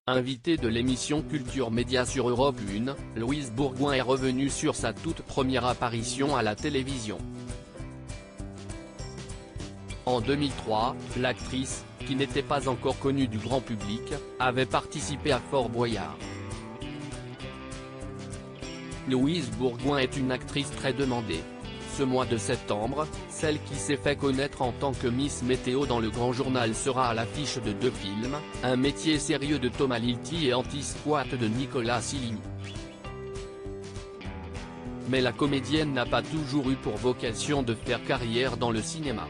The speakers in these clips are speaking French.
Invitée de l'émission Culture Média sur Europe 1, Louise Bourgoin est revenue sur sa toute première apparition à la télévision. En 2003, l'actrice, qui n'était pas encore connue du grand public, avait participé à Fort Boyard. Louise Bourgoin est une actrice très demandée. Ce mois de septembre, celle qui s'est fait connaître en tant que Miss Météo dans le Grand Journal sera à l'affiche de 2 films, Un métier sérieux de Thomas Lilti et Anti-squat de Nicolas Silliny. Mais la comédienne n'a pas toujours eu pour vocation de faire carrière dans le cinéma.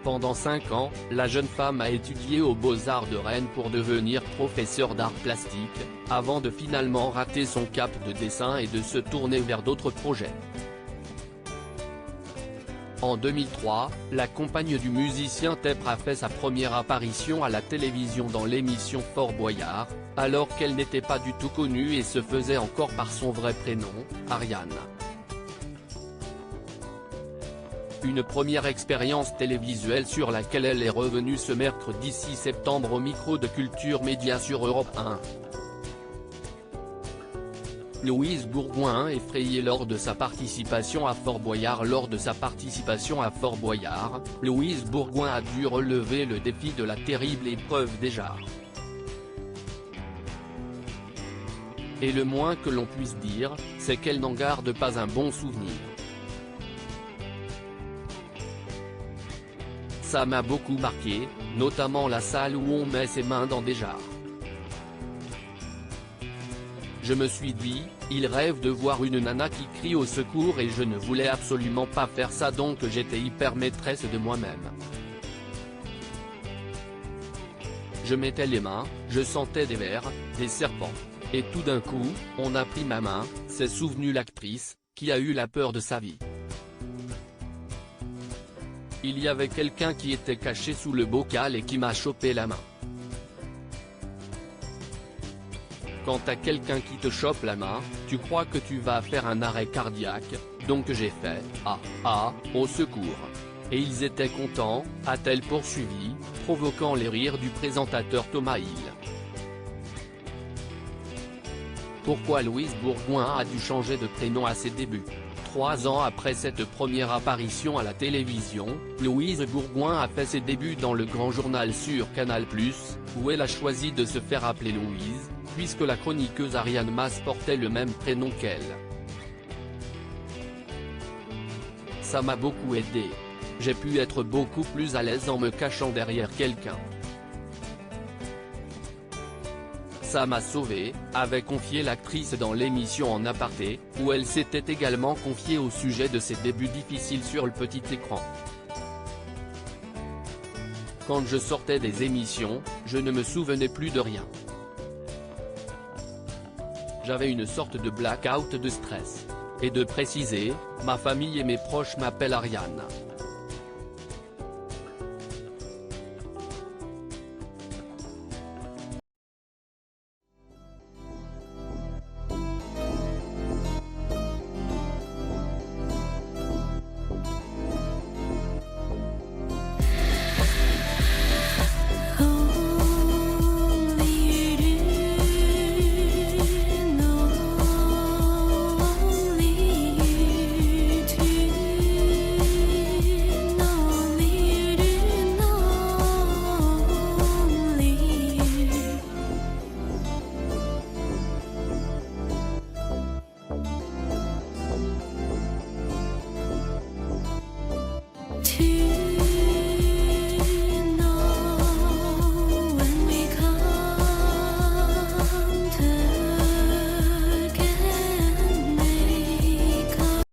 Pendant 5 ans, la jeune femme a étudié aux Beaux-Arts de Rennes pour devenir professeure d'art plastique, avant de finalement rater son cap de dessin et de se tourner vers d'autres projets. En 2003, la compagne du musicien Tepr a fait sa première apparition à la télévision dans l'émission Fort Boyard, alors qu'elle n'était pas du tout connue et se faisait encore par son vrai prénom, Ariane. Une première expérience télévisuelle sur laquelle elle est revenue ce mercredi 6 septembre au micro de Culture Média sur Europe 1. Louise Bourgoin effrayée lors de sa participation à Fort Boyard. Lors de sa participation à Fort Boyard, Louise Bourgoin a dû relever le défi de la terrible épreuve des jarres. Et le moins que l'on puisse dire, c'est qu'elle n'en garde pas un bon souvenir. Ça m'a beaucoup marqué, notamment la salle où on met ses mains dans des jarres. Je me suis dit, il rêve de voir une nana qui crie au secours et je ne voulais absolument pas faire ça, donc j'étais hyper maîtresse de moi-même. Je mettais les mains, je sentais des vers, des serpents. Et tout d'un coup, on a pris ma main, s'est souvenue l'actrice, qui a eu la peur de sa vie. Il y avait quelqu'un qui était caché sous le bocal et qui m'a chopé la main. Quand t'as quelqu'un qui te chope la main, tu crois que tu vas faire un arrêt cardiaque, donc j'ai fait « Ah, au secours !» Et ils étaient contents, a-t-elle poursuivi, provoquant les rires du présentateur Thomas Hill. Pourquoi Louise Bourgoin a dû changer de prénom à ses débuts? 3 ans après cette première apparition à la télévision, Louise Bourgoin a fait ses débuts dans le Grand Journal sur Canal+, où elle a choisi de se faire appeler Louise, puisque la chroniqueuse Ariane Mas portait le même prénom qu'elle. Ça m'a beaucoup aidé. J'ai pu être beaucoup plus à l'aise en me cachant derrière quelqu'un. Ça m'a sauvé, avait confié l'actrice dans l'émission En aparté, où elle s'était également confiée au sujet de ses débuts difficiles sur le petit écran. Quand je sortais des émissions, je ne me souvenais plus de rien. J'avais une sorte de blackout de stress. Et de préciser, ma famille et mes proches m'appellent Ariane.